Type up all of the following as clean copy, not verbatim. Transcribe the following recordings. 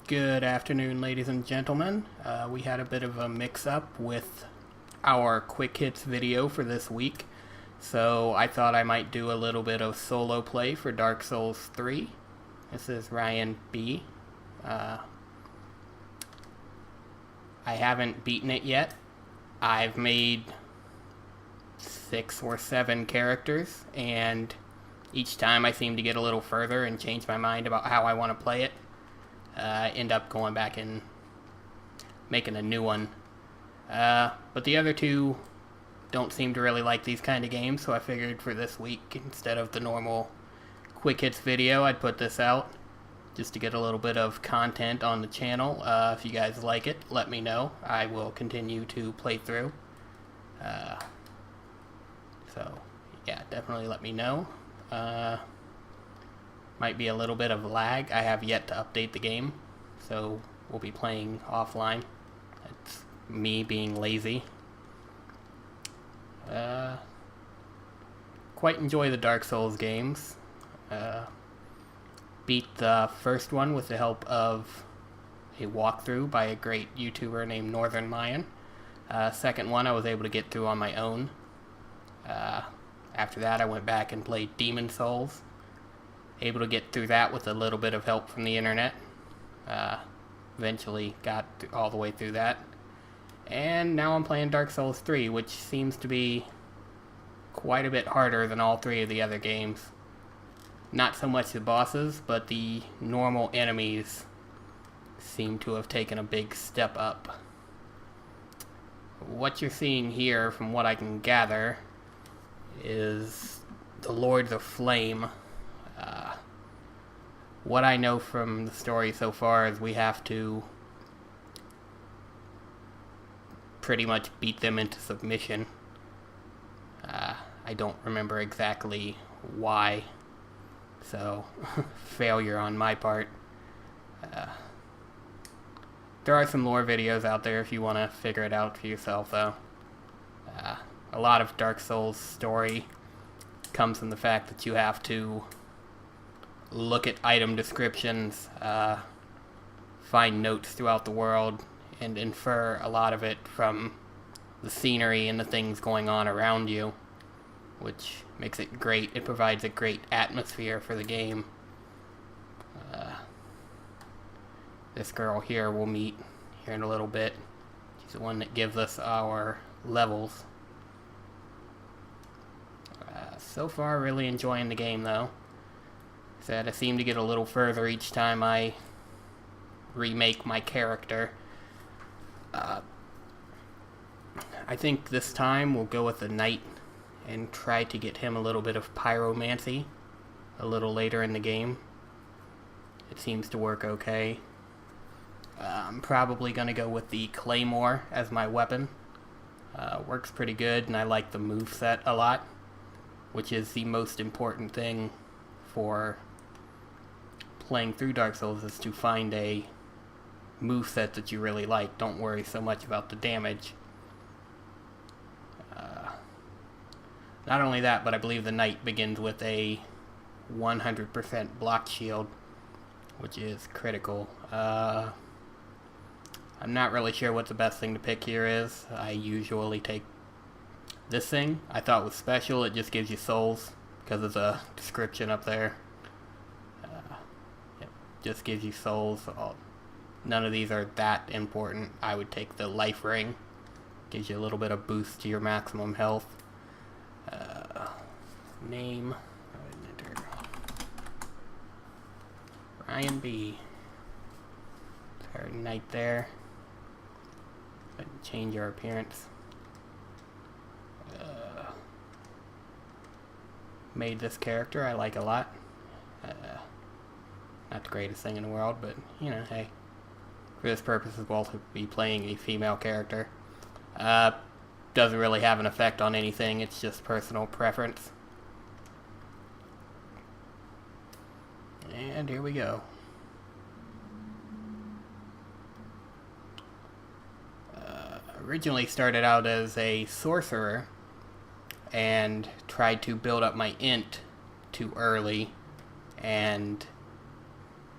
Good afternoon, ladies and gentlemen. We had a bit of a mix-up with our quick hits video for this week, so I thought I might do a little bit of solo play for Dark Souls 3. This is Ryan B. I haven't beaten it yet. I've made 6 or 7 characters, and each time I seem to get a little further and change my mind about how I want to play it. End up going back and making a new one. But the other two don't seem to really like these kind of games, so I figured for this week, instead of the normal quick hits video, I'd put this out just to get a little bit of content on the channel. If you guys like it, let me know. I will continue to play through. So, yeah, definitely let me know. Might be a little bit of lag. I have yet to update the game, so we'll be playing offline. It's me being lazy. Quite enjoy the Dark Souls games. Beat the first one with the help of a walkthrough by a great YouTuber named Northern Lion. Second one I was able to get through on my own. After that I went back and played Demon Souls. Able to get through that with a little bit of help from the internet. Eventually got all the way through that. And now I'm playing Dark Souls 3, which seems to be quite a bit harder than all 3 of the other games. Not so much the bosses, but the normal enemies seem to have taken a big step up. What you're seeing here, from what I can gather, is the Lords of Flame. What I know from the story so far is we have to pretty much beat them into submission. I don't remember exactly why, so failure on my part. There are some lore videos out there if you want to figure it out for yourself, though. A lot of Dark Souls story comes from the fact that you have to look at item descriptions, find notes throughout the world, and infer a lot of it from the scenery and the things going on around you, which makes it great. It provides a great atmosphere for the game. This girl here we'll meet here in a little bit. She's the one that gives us our levels. So far, really enjoying the game, though. Said I seem to get a little further each time I remake my character. I think this time we'll go with the knight and try to get him a little bit of pyromancy a little later in the game. It seems to work okay. I'm probably going to go with the claymore as my weapon. Works pretty good, and I like the moveset a lot, which is the most important thing for playing through Dark Souls, is to find a moveset that you really like. Don't worry so much about the damage. Not only that, but I believe the knight begins with a 100% block shield, which is critical. I'm not really sure what the best thing to pick here is. I usually take this thing. I thought was special. It just gives you souls because of the description up there. It just gives you souls. None of these are that important. I would take the life ring. Gives you a little bit of boost to your maximum health. Name. Enter. Ryan B. Our knight there. Change your appearance. Made this character I like a lot. Not the greatest thing in the world, but you know, hey, for this purpose as well, to be playing a female character. Doesn't really have an effect on anything, it's just personal preference. And here we go. Originally started out as a sorcerer and tried to build up my int too early and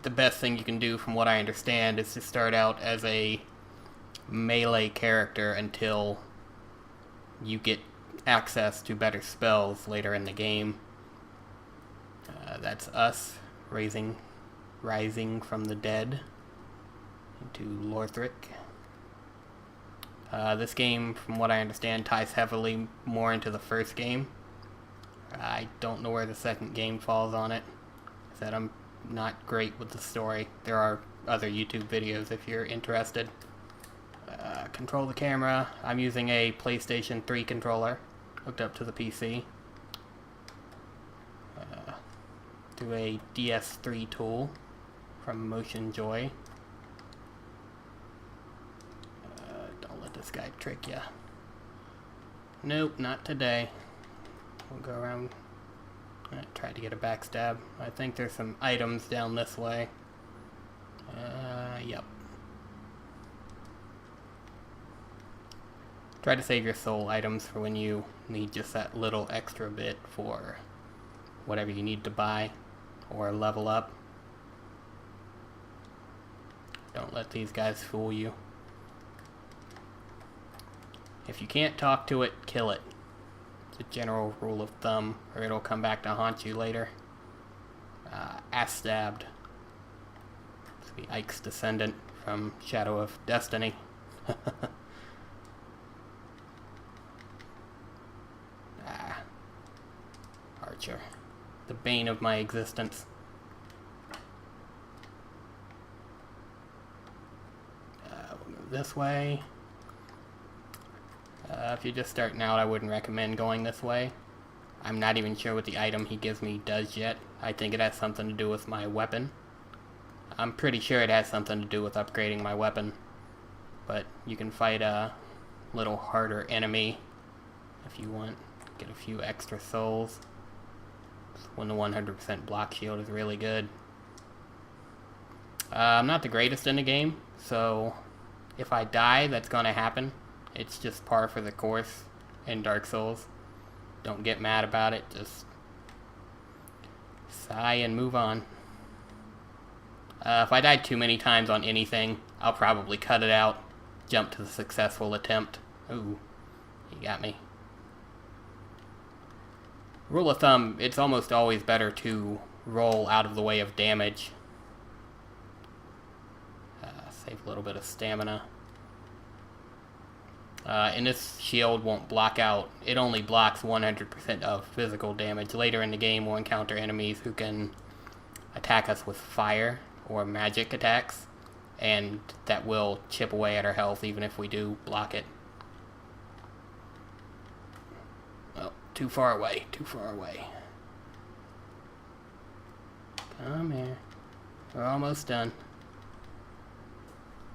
the best thing you can do, from what I understand, is to start out as a melee character until you get access to better spells later in the game. That's us rising from the dead into Lothric. This game, from what I understand, ties heavily more into the first game. I don't know where the second game falls on it. I said I'm not great with the story. There are other YouTube videos if you're interested. Control the camera. I'm using a PlayStation 3 controller hooked up to the PC. Through a DS3 tool from Motion Joy. Don't let this guy trick ya. Nope, not today. We'll go around. Try to get a backstab. I think there's some items down this way. Yep. Try to save your soul items for when you need just that little extra bit for whatever you need to buy or level up. Don't let these guys fool you. If you can't talk to it, kill it. It's a general rule of thumb, or it'll come back to haunt you later. Ass stabbed. It's the Ike's descendant from Shadow of Destiny. Archer. The bane of my existence. We'll move this way. If you're just starting out, I wouldn't recommend going this way. I'm not even sure what the item he gives me does yet. I think it has something to do with my weapon. I'm pretty sure it has something to do with upgrading my weapon. But you can fight a little harder enemy if you want. Get a few extra souls. When the 100% block shield is really good. I'm not the greatest in the game, so if I die, that's gonna happen. It's just par for the course in Dark Souls. Don't get mad about it, just sigh and move on. If I die too many times on anything, I'll probably cut it out, jump to the successful attempt. Ooh, he got me. Rule of thumb, it's almost always better to roll out of the way of damage. Save a little bit of stamina. And this shield won't block out. It only blocks 100% of physical damage. Later in the game, we'll encounter enemies who can attack us with fire or magic attacks, and that will chip away at our health even if we do block it. Oh, too far away, too far away. Come here. We're almost done.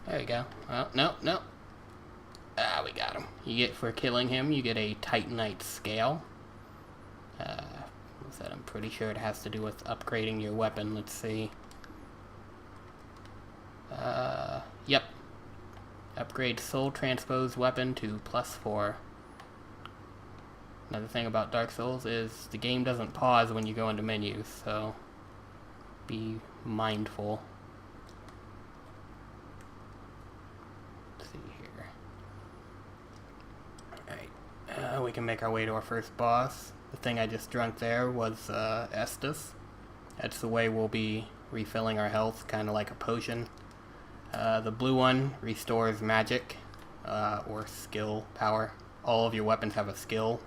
There we go. Oh, no, no. Ah, we got him. You get, for killing him, you get a Titanite scale. What's that? I'm pretty sure it has to do with upgrading your weapon. Let's see. Yep. Upgrade Soul Transposed Weapon to +4. Another thing about Dark Souls is the game doesn't pause when you go into menus, so be mindful. Let's see here. Alright, we can make our way to our first boss. The thing I just drank there was Estus. That's the way we'll be refilling our health, kind of like a potion. The blue one restores magic or skill power. All of your weapons have a skill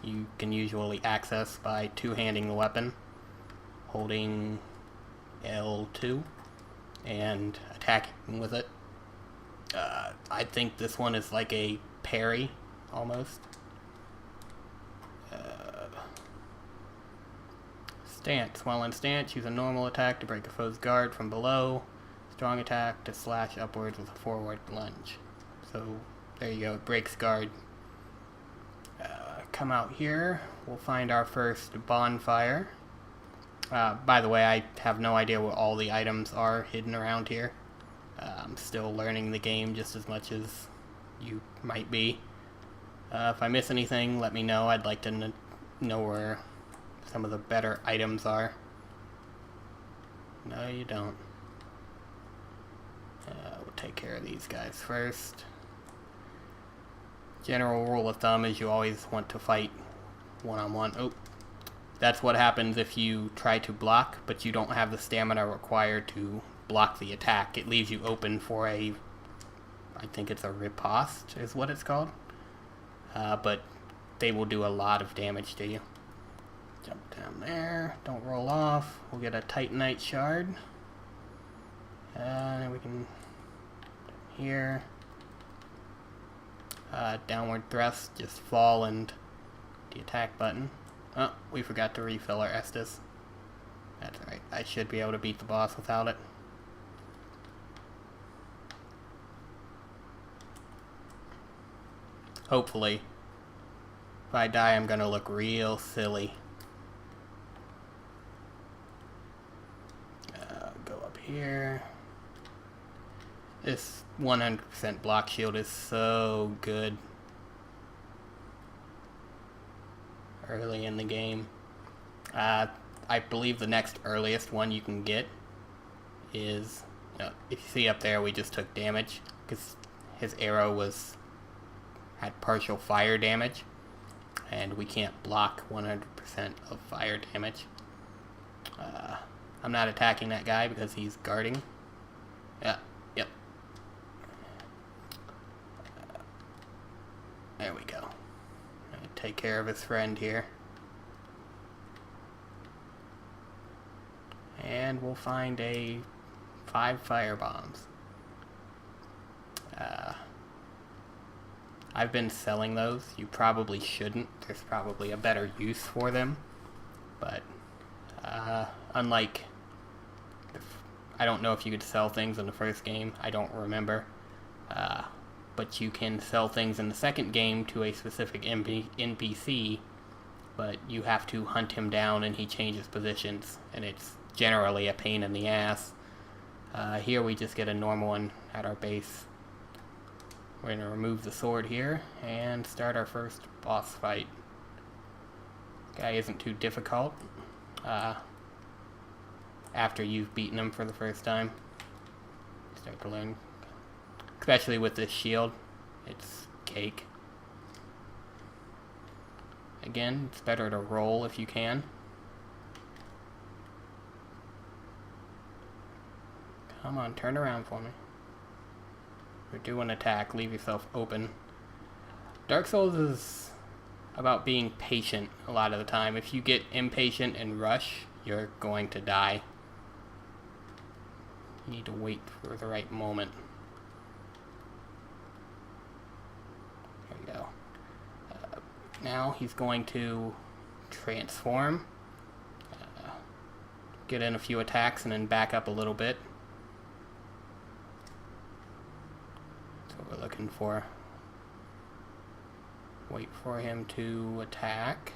you can usually access by two-handing the weapon, holding L2, and attacking with it. I think this one is like a parry, almost. Stance. While in stance, use a normal attack to break a foe's guard from below. Strong attack to slash upwards with a forward lunge. So, there you go, it breaks guard. Come out here, we'll find our first bonfire. By the way, I have no idea what all the items are hidden around here. I'm still learning the game just as much as you might be. If I miss anything, let me know. I'd like to know where some of the better items are. No, you don't. take care of these guys first. General rule of thumb is you always want to fight one-on-one. Oh, that's what happens if you try to block, but you don't have the stamina required to block the attack. It leaves you open for a, I think it's a riposte is what it's called. But they will do a lot of damage to you. Jump down there, don't roll off. We'll get a Titanite shard. And we can, here. Downward thrust, just fall and the attack button. Oh, we forgot to refill our Estus. That's right, I should be able to beat the boss without it. Hopefully. If I die, I'm gonna look real silly. Go up here. This 100% block shield is so good early in the game. I believe the next earliest one you can get is, if you see up there, we just took damage because his arrow had partial fire damage, and we can't block 100% of fire damage. I'm not attacking that guy because he's guarding. Yep. There we go. Take care of his friend here. And we'll find 5 fire bombs. I've been selling those. You probably shouldn't. There's probably a better use for them. But unlike, I don't know if you could sell things in the first game. I don't remember. But you can sell things in the second game to a specific NPC, but you have to hunt him down and he changes positions, and it's generally a pain in the ass. Here we just get a normal one at our base. We're going to remove the sword here and start our first boss fight. Guy isn't too difficult after you've beaten him for the first time. Start to learn. Especially with this shield, it's cake. Again, it's better to roll if you can. Come on, turn around for me. We're doing attack, leave yourself open. Dark Souls is about being patient a lot of the time. If you get impatient and rush, you're going to die. You need to wait for the right moment. Go. Now he's going to transform, get in a few attacks and then back up a little bit. That's what we're looking for. Wait for him to attack.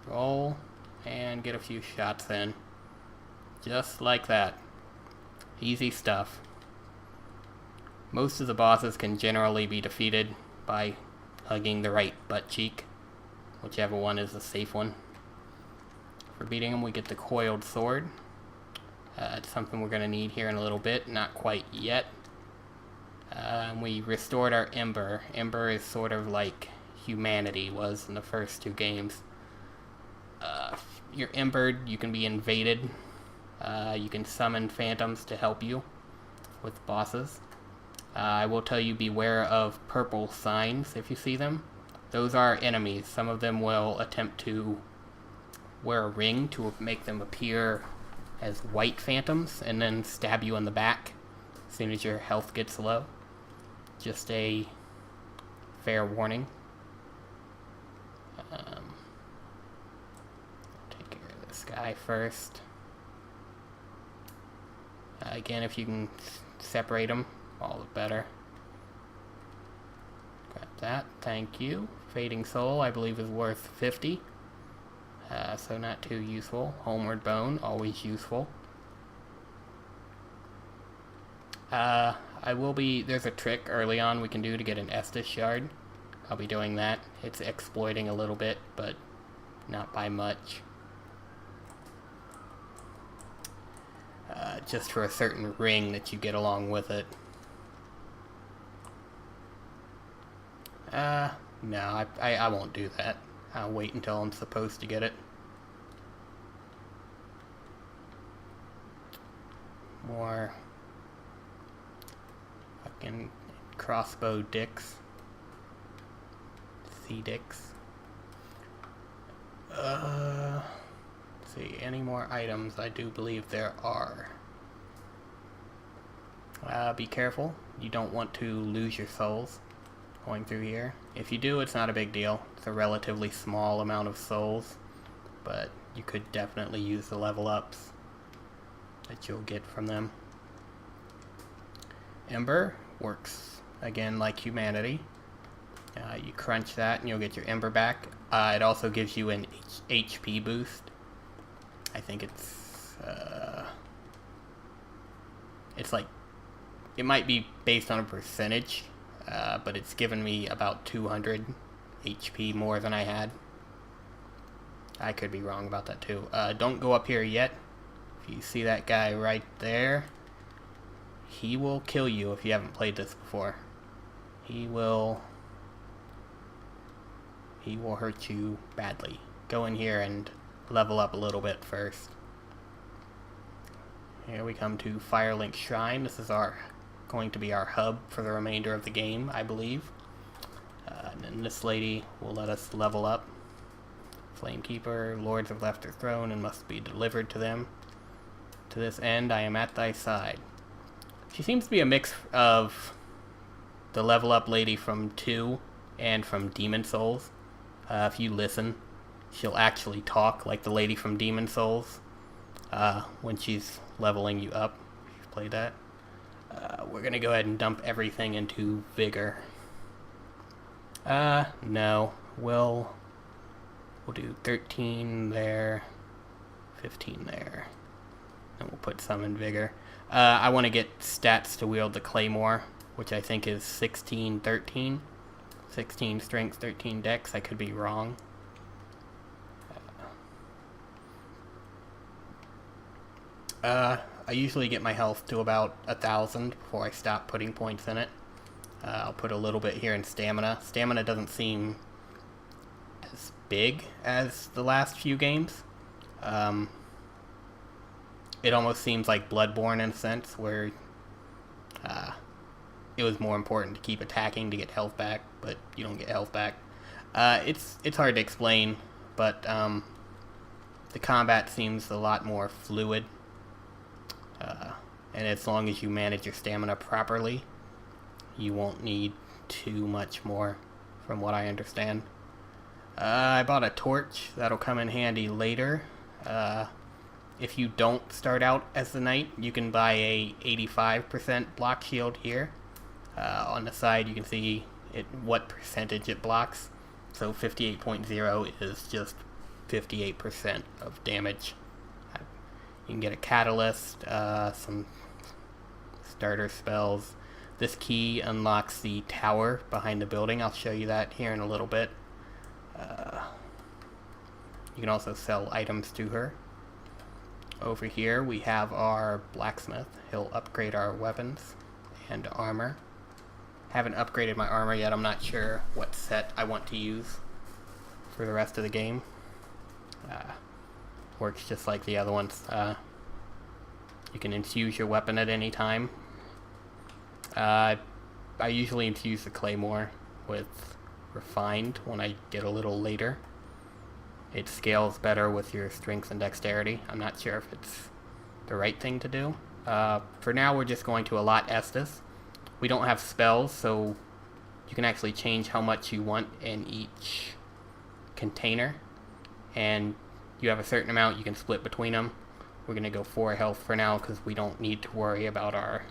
Roll and get a few shots in. Just like that. Easy stuff. Most of the bosses can generally be defeated by hugging the right butt cheek, whichever one is the safe one. For beating them, we get the coiled sword. It's something we're going to need here in a little bit, not quite yet. We restored our Ember. Ember is sort of like humanity was in the first 2 games. You're embered, you can be invaded. You can summon phantoms to help you with bosses. I will tell you, beware of purple signs if you see them. Those are enemies. Some of them will attempt to wear a ring to make them appear as white phantoms and then stab you in the back as soon as your health gets low. Just a fair warning. Take care of this guy first. Again, if you can separate them, all the better. Grab that, thank you. Fading Soul, I believe, is worth 50. So not too useful. Homeward Bone, always useful. There's a trick early on we can do to get an Estus shard. I'll be doing that. It's exploiting a little bit, but not by much. just for a certain ring that you get along with it. No, I won't do that. I'll wait until I'm supposed to get it. More fucking crossbow dicks. Sea dicks. Let's see, any more items? I do believe there are. Be careful. You don't want to lose your souls going through here. If you do, it's not a big deal. It's a relatively small amount of souls, but you could definitely use the level ups that you'll get from them. Ember works again like humanity. You crunch that and you'll get your ember back. It also gives you an HP boost. I think it's like, it might be based on a percentage, but it's given me about 200 HP more than I had. I could be wrong about that too. Don't go up here yet. If you see that guy right there, he will kill you if you haven't played this before. He will hurt you badly. Go in here and level up a little bit first. Here we come to Firelink Shrine. This is going to be our hub for the remainder of the game, I believe. And then this lady will let us level up. Flamekeeper, lords have left their throne and must be delivered to them. To this end, I am at thy side. She seems to be a mix of the level up lady from 2 and from Demon Souls. If you listen, she'll actually talk like the lady from Demon Souls when she's leveling you up. If you've played that. We're gonna go ahead and dump everything into Vigor. No. We'll do 13 there, 15 there. And we'll put some in Vigor. I want to get stats to wield the Claymore, which I think is 16, 13. 16 strength, 13 dex. I could be wrong. I usually get my health to about 1,000 before I stop putting points in it. I'll put a little bit here in stamina. Stamina doesn't seem as big as the last few games. It almost seems like Bloodborne in a sense, where it was more important to keep attacking to get health back, but you don't get health back. It's hard to explain, but the combat seems a lot more fluid. And as long as you manage your stamina properly, you won't need too much more, from what I understand. I bought a torch. That'll come in handy later. If you don't start out as the knight, you can buy a 85% block shield here. On the side you can see what percentage it blocks. So 58.0 is just 58% of damage. You can get a catalyst, some starter spells. This key unlocks the tower behind the building. I'll show you that here in a little bit. You can also sell items to her. Over here we have our blacksmith. He'll upgrade our weapons and armor. Haven't upgraded my armor yet. I'm not sure what set I want to use for the rest of the game. Works just like the other ones. You can infuse your weapon at any time. I usually infuse the Claymore with Refined when I get a little later. It scales better with your strength and dexterity. I'm not sure if it's the right thing to do. For now, we're just going to allot Estus. We don't have spells, so you can actually change how much you want in each container. And you have a certain amount you can split between them. We're going to go 4 health for now because we don't need to worry about our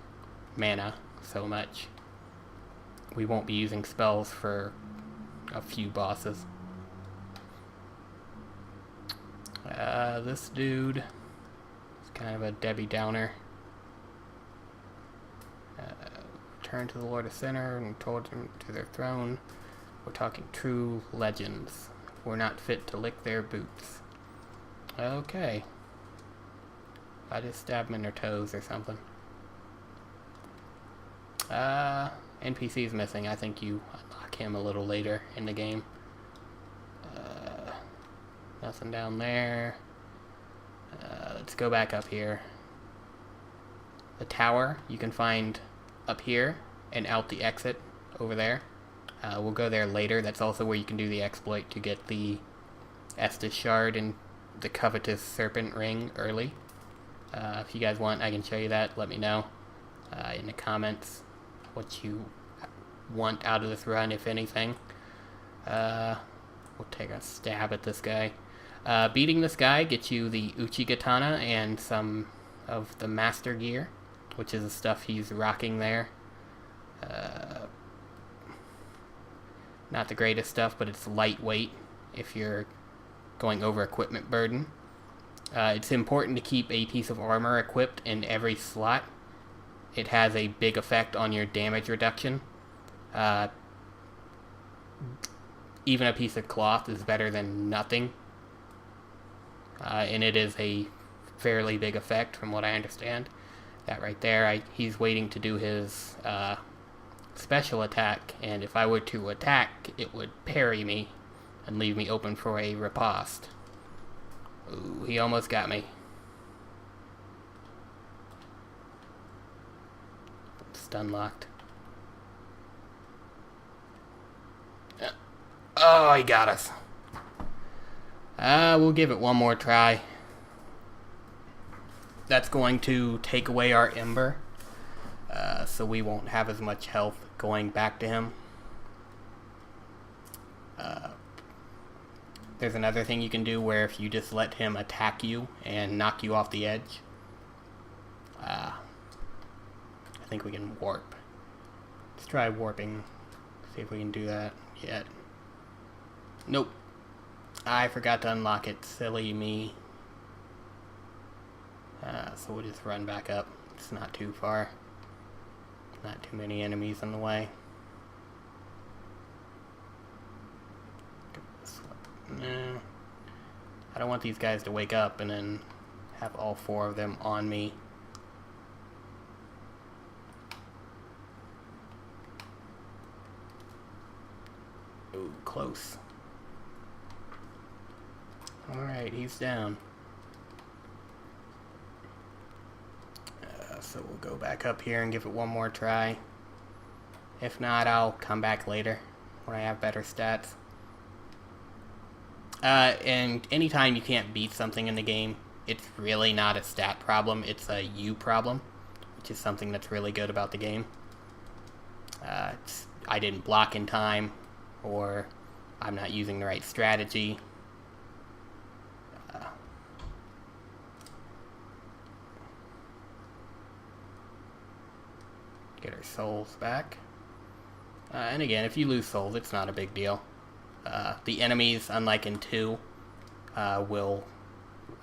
mana so much. We won't be using spells for a few bosses. This dude is kind of a Debbie Downer. Return to the Lord of Sinner and told them to their throne. We're talking true legends. We're not fit to lick their boots. Okay. I just stab them in their toes or something. NPC's missing. I think you unlock him a little later in the game. Nothing down there. Let's go back up here. The tower you can find up here and out the exit over there. We'll go there later. That's also where you can do the exploit to get the Estus Shard and the covetous serpent ring early. If you guys want, I can show you that. Let me know in the comments what you want out of this run, if anything. We'll take a stab at this guy. Beating this guy gets you the Uchigatana and some of the Master Gear, which is the stuff he's rocking there. Not the greatest stuff, but it's lightweight if you're going over equipment burden. It's important to keep a piece of armor equipped in every slot. It has a big effect on your damage reduction. Even a piece of cloth is better than nothing. And it is a fairly big effect from what I understand. That right there, he's waiting to do his special attack, and if I were to attack, it would parry me and leave me open for a riposte. Ooh, he almost got me. Stun locked. Oh, he got us. We'll give it one more try. That's going to take away our Ember, so we won't have as much health going back to him. There's another thing you can do where if you just let him attack you and knock you off the edge, I think we can warp. Let's try warping, see if we can do that yet. Nope. I forgot to unlock it. Silly me. So we'll just run back up. It's not too far. Not too many enemies in the way. No. I don't want these guys to wake up and then have all four of them on me. Ooh, close. Alright, he's down. So we'll go back up here and give it one more try. If not, I'll come back later when I have better stats. And anytime you can't beat something in the game, it's really not a stat problem, it's a you problem, which is something that's really good about the game. I didn't block in time, or I'm not using the right strategy. Get our souls back. And again, if you lose souls, it's not a big deal. The enemies, unlike in 2, will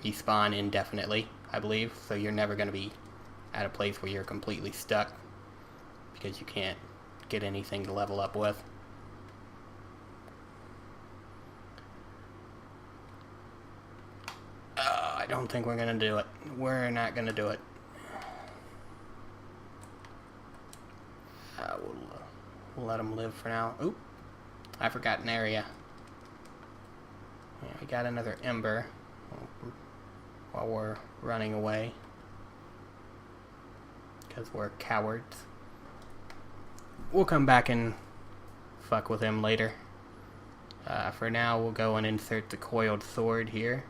respawn indefinitely, I believe. So you're never going to be at a place where you're completely stuck because you can't get anything to level up with. I don't think we're going to do it. We're not going to do it. We'll let him live for now. Oop. I forgot an area. Yeah, we got another Ember while we're running away. Because we're cowards. We'll come back and fuck with him later. For now, we'll go and insert the coiled sword here.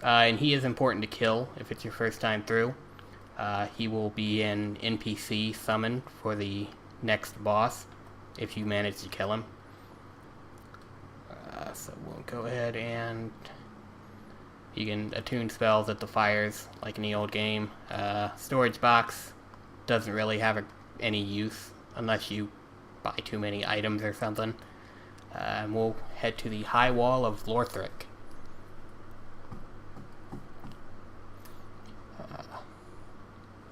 And he is important to kill if it's your first time through. He will be an NPC summon for the next boss if you manage to kill him. So we'll go ahead and you can attune spells at the fires like in the old game. Storage box doesn't really have any use unless you buy too many items or something. And we'll head to the High Wall of Lothric.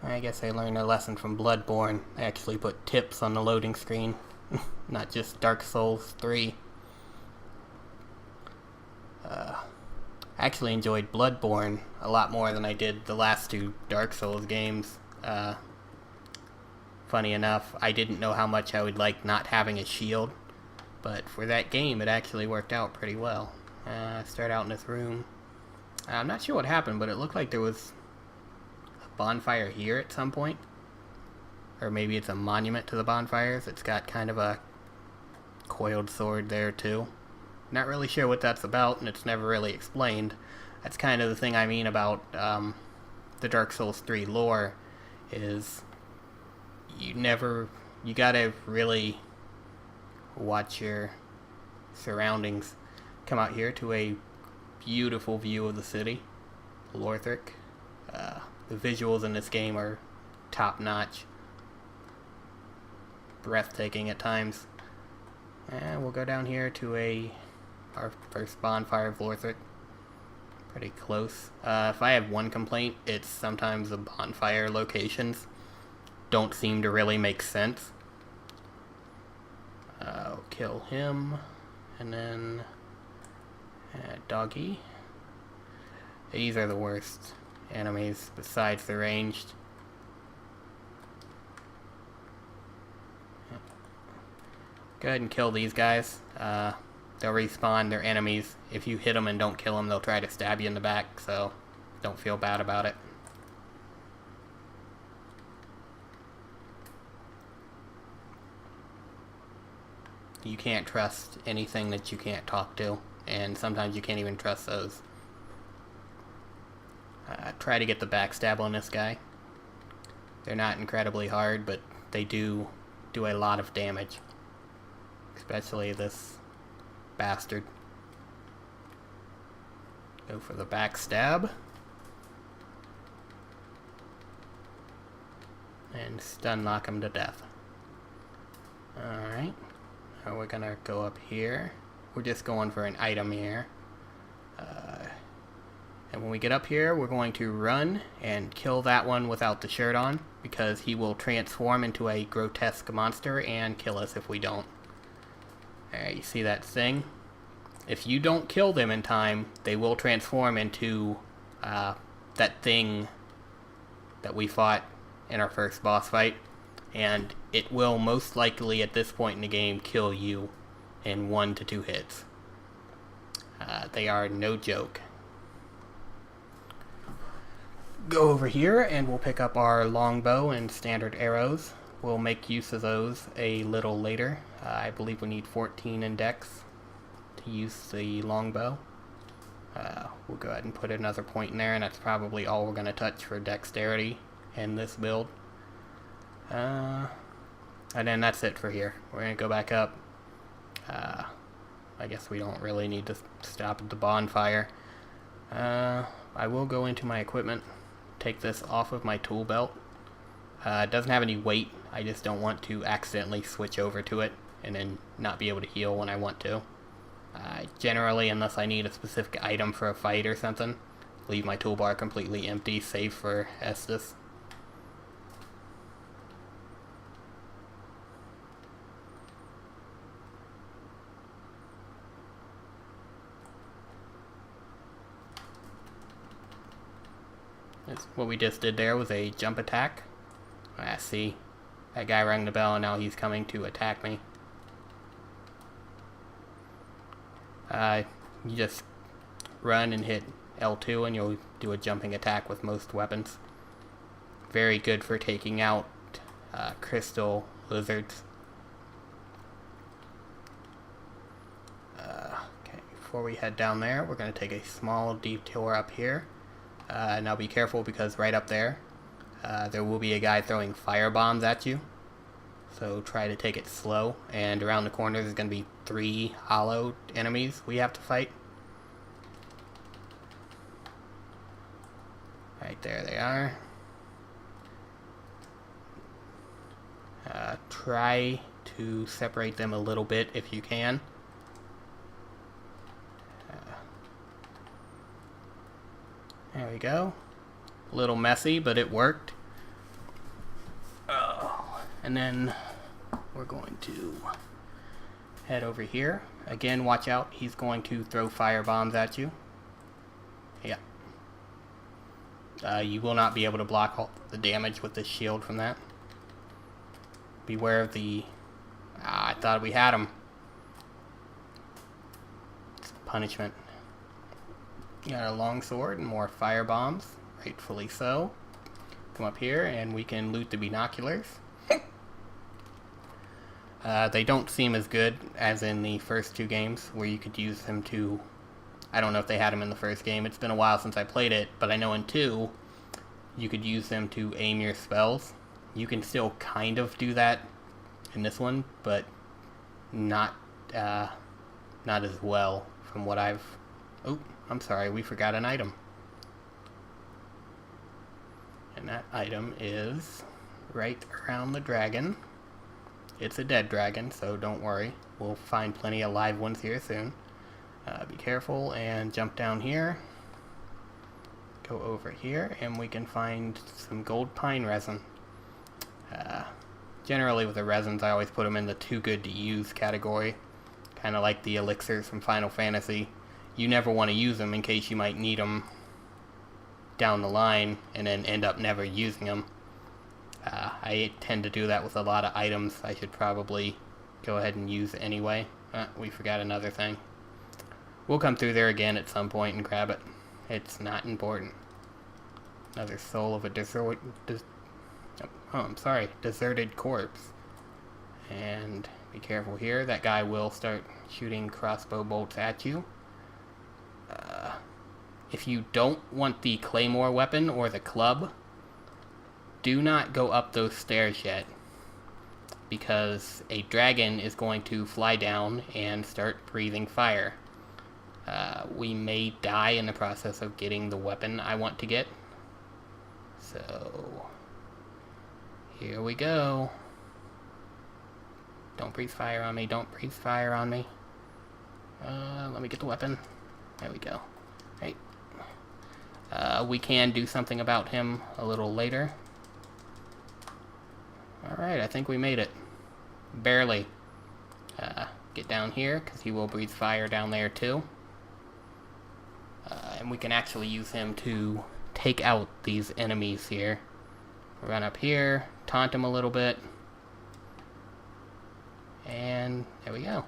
I guess I learned a lesson from Bloodborne. I actually put tips on the loading screen, not just Dark Souls 3. I actually enjoyed Bloodborne a lot more than I did the last two Dark Souls games. Funny enough, I didn't know how much I would like not having a shield, but for that game it actually worked out pretty well. Start out in this room. I'm not sure what happened, but it looked like there was a bonfire here at some point. Or maybe it's a monument to the bonfires. It's got kind of a coiled sword there too. Not really sure what that's about, and it's never really explained. That's kind of the thing I mean about the Dark Souls 3 lore, is you gotta really watch your surroundings. Come out here to a beautiful view of the city, Lothric. The visuals in this game are top-notch. Breathtaking at times. And we'll go down here to our first bonfire of Lothric. Pretty close. If I have one complaint, it's sometimes the bonfire locations don't seem to really make sense. I'll kill him, and then doggy. These are the worst enemies besides the ranged. Go ahead and kill these guys. They'll respawn, they're enemies. If you hit them and don't kill them, they'll try to stab you in the back, so don't feel bad about it. You can't trust anything that you can't talk to, and sometimes you can't even trust those. Try to get the backstab on this guy. They're not incredibly hard, but they do a lot of damage. Especially this bastard. Go for the backstab. And stun lock him to death. Alright. Now we're gonna go up here. We're just going for an item here. And when we get up here, we're going to run and kill that one without the shirt on, because he will transform into a grotesque monster and kill us if we don't. Alright, you see that thing? If you don't kill them in time, they will transform into that thing that we fought in our first boss fight, and it will most likely at this point in the game kill you in 1 to 2 hits. They are no joke. Go over here and we'll pick up our longbow and standard arrows. We'll make use of those a little later. I believe we need 14 in dex to use the longbow. We'll go ahead and put another point in there, and that's probably all we're going to touch for dexterity in this build. And then that's it for here. We're going to go back up. I guess we don't really need to stop at the bonfire. I will go into my equipment, take this off of my tool belt. It doesn't have any weight. I just don't want to accidentally switch over to it and then not be able to heal when I want to. Generally, unless I need a specific item for a fight or something, leave my toolbar completely empty, save for Estus. What we just did there was a jump attack. See, that guy rang the bell and now he's coming to attack me. You just run and hit L2 and you'll do a jumping attack with most weapons. Very good for taking out crystal lizards. Okay, before we head down there, we're going to take a small detour up here. Now be careful, because right up there, there will be a guy throwing fire bombs at you. So try to take it slow, and around the corner there's going to be 3 hollow enemies we have to fight. Right there they are. Try to separate them a little bit if you can. There we go. A little messy, but it worked. And then we're going to head over here. Again, watch out. He's going to throw fire bombs at you. You will not be able to block all the damage with this shield from that. Beware of the... I thought we had him. It's punishment. You got a long sword and more fire bombs. Rightfully so. Come up here and we can loot the binoculars. They don't seem as good as in the first two games, where you could use them to... I don't know if they had them in the first game. It's been a while since I played it, but I know in 2, you could use them to aim your spells. You can still kind of do that in this one, but not as well from what I've... Oh, I'm sorry, we forgot an item. And that item is right around the dragon. It's a dead dragon, so don't worry. We'll find plenty of live ones here soon. Be careful and jump down here. Go over here and we can find some gold pine resin. Generally with the resins I always put them in the too good to use category. Kind of like the elixirs from Final Fantasy. You never want to use them in case you might need them down the line and then end up never using them. I tend to do that with a lot of items I should probably go ahead and use anyway. We forgot another thing. We'll come through there again at some point and grab it. It's not important. Another soul of a deserted corpse. And be careful here. That guy will start shooting crossbow bolts at you. If you don't want the claymore weapon or the club, do not go up those stairs yet, because a dragon is going to fly down and start breathing fire. We may die in the process of getting the weapon I want to get. So, here we go. Don't breathe fire on me, don't breathe fire on me. Let me get the weapon. There we go. Right. We can do something about him a little later. Alright, I think we made it. Barely. Get down here, because he will breathe fire down there too. And we can actually use him to take out these enemies here. Run up here, taunt him a little bit. And there we go.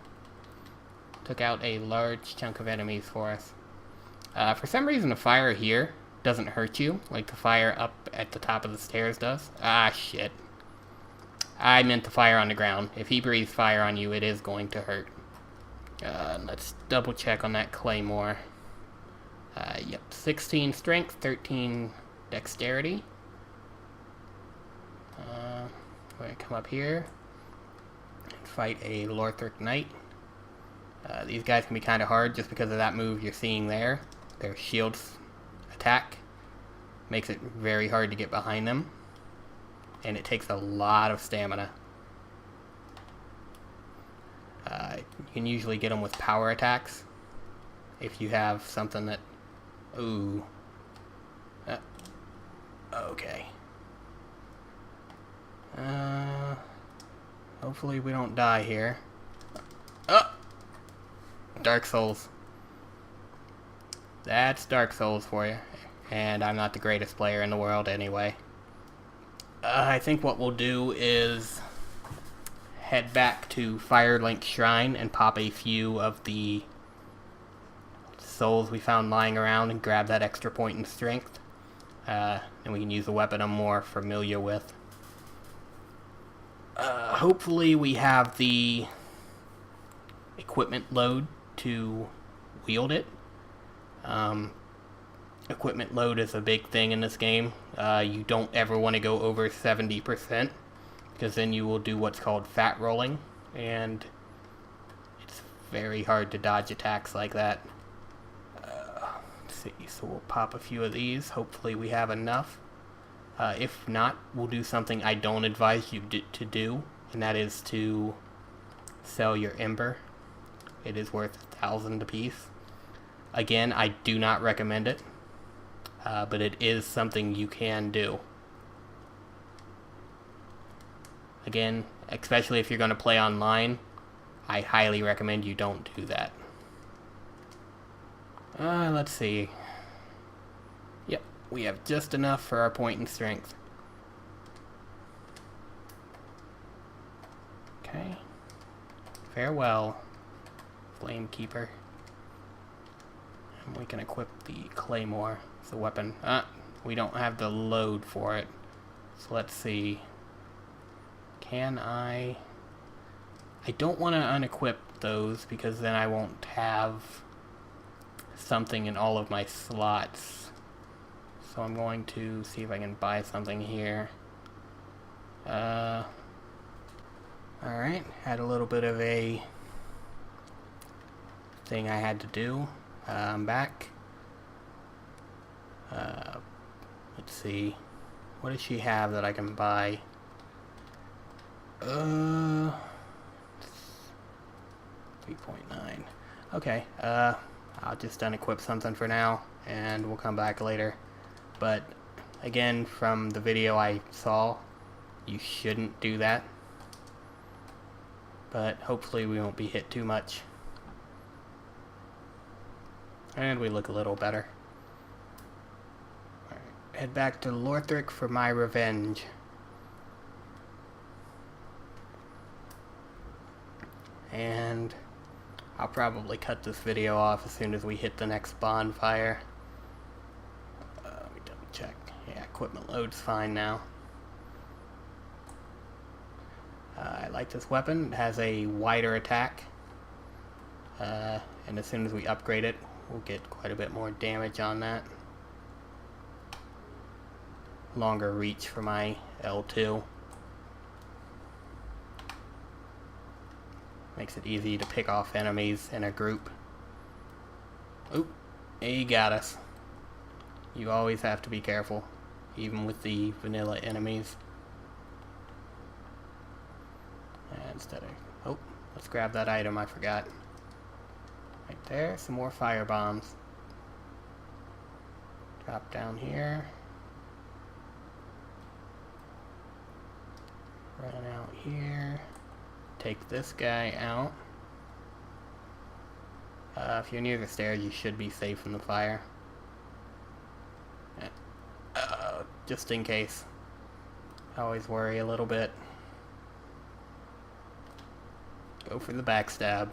Took out a large chunk of enemies for us. For some reason the fire here doesn't hurt you, like the fire up at the top of the stairs does. Ah, shit. I meant the fire on the ground. If he breathes fire on you, it is going to hurt. Let's double check on that claymore. Yep, 16 strength, 13 dexterity. We're gonna come up here and fight a Lothric Knight. These guys can be kind of hard just because of that move you're seeing there. Their shields attack. Makes it very hard to get behind them. And it takes a lot of stamina. You can usually get them with power attacks. If you have something that... Ooh. Okay. Hopefully we don't die here. Oh! Dark Souls. That's Dark Souls for you. And I'm not the greatest player in the world anyway. I think what we'll do is head back to Firelink Shrine and pop a few of the souls we found lying around and grab that extra point in strength. And we can use a weapon I'm more familiar with. Hopefully we have the equipment load to wield it. Equipment load is a big thing in this game. You don't ever want to go over 70%, because then you will do what's called fat rolling, and it's very hard to dodge attacks like that. Let's see, so we'll pop a few of these. Hopefully we have enough. If not, we'll do something I don't advise you to do, and that is to sell your Ember. It is worth 1,000 apiece. Again, I do not recommend it, but it is something you can do. Again, especially if you're going to play online, I highly recommend you don't do that. Let's see. Yep, we have just enough for our point in strength. Okay. Farewell, Flamekeeper. And we can equip the Claymore as a weapon. We don't have the load for it. So let's see. Can I don't want to unequip those because then I won't have something in all of my slots. So I'm going to see if I can buy something here. Alright, had a little bit of a thing I had to do. I'm back. Let's see. What does she have that I can buy? 3.9. Okay, I'll just unequip something for now, and we'll come back later. But, again, from the video I saw, you shouldn't do that. But hopefully we won't be hit too much. And we look a little better. Alright, head back to Lothric for my revenge. And I'll probably cut this video off as soon as we hit the next bonfire. Let me double check. Yeah, equipment load's fine now. I like this weapon. It has a wider attack. And as soon as we upgrade it, we'll get quite a bit more damage on that. Longer reach for my L2. Makes it easy to pick off enemies in a group. Oop, he got us. You always have to be careful, even with the vanilla enemies. And instead of, oh, let's grab that item I forgot. Right there, some more fire bombs. Drop down here. Run out here. Take this guy out. If you're near the stairs, you should be safe from the fire. Just in case. I always worry a little bit. Go for the backstab.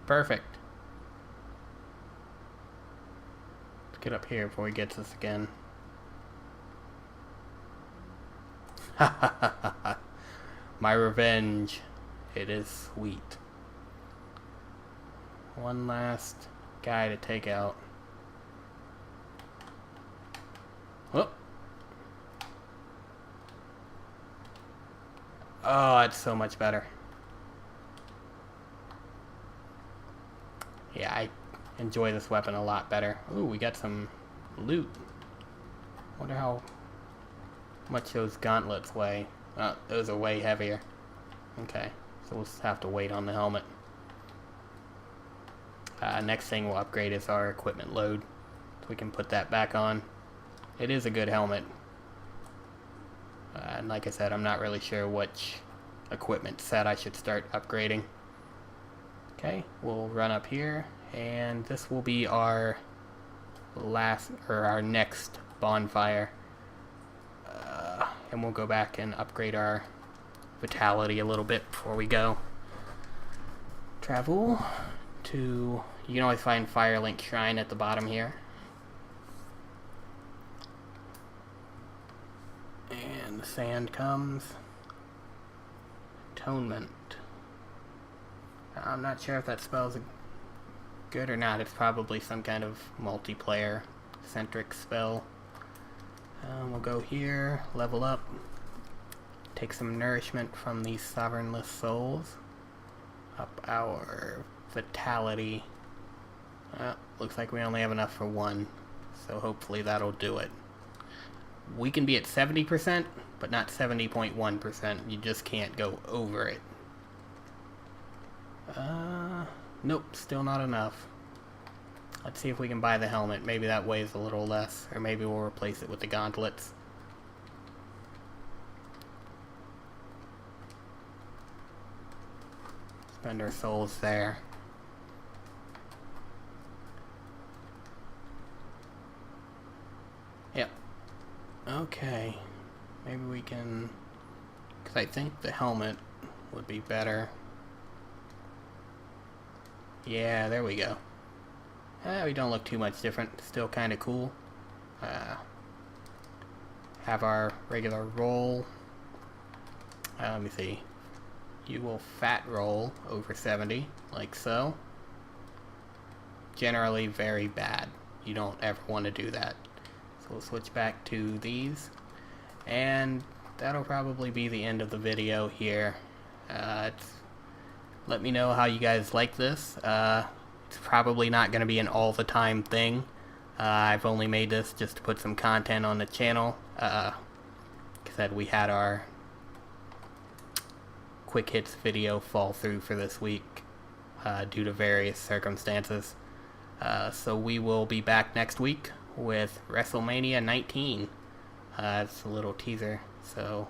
Perfect. Let's get up here before he gets us again. Ha ha ha ha ha. My revenge. It is sweet. One last guy to take out. Whoop. Oh, it's so much better. Yeah, I enjoy this weapon a lot better. Ooh, we got some loot. Wonder how much those gauntlets weigh. Those are way heavier. Okay, so we'll just have to wait on the helmet. Next thing we'll upgrade is our equipment load. So we can put that back on. It is a good helmet. And like I said, I'm not really sure which equipment set I should start upgrading. Okay, we'll run up here, and this will be our our next bonfire. And we'll go back and upgrade our vitality a little bit before we go. Travel to... You can always find Firelink Shrine at the bottom here. And the sand comes. Atonement. I'm not sure if that spell's good or not. It's probably some kind of multiplayer-centric spell. We'll go here, level up, take some nourishment from these sovereignless souls, up our vitality. Looks like we only have enough for one, so hopefully that'll do it. We can be at 70%, but not 70.1%. You just can't go over it. Nope, still not enough. Let's see if we can buy the helmet. Maybe that weighs a little less, or maybe we'll replace it with the gauntlets. Spend our souls there. Yep. Okay. Maybe we can... because I think the helmet would be better. Yeah, there we go. We don't look too much different. Still kind of cool. Have our regular roll. Let me see. You will fat roll over 70, like so. Generally very bad. You don't ever want to do that. So we'll switch back to these. And that'll probably be the end of the video here. Let me know how you guys like this. It's probably not going to be an all the time thing. I've only made this just to put some content on the channel. Like I said, we had our quick hits video fall through for this week due to various circumstances. So we will be back next week with WrestleMania 19. It's a little teaser. So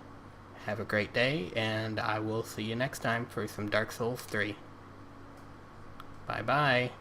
have a great day, and I will see you next time for some Dark Souls 3. Bye bye.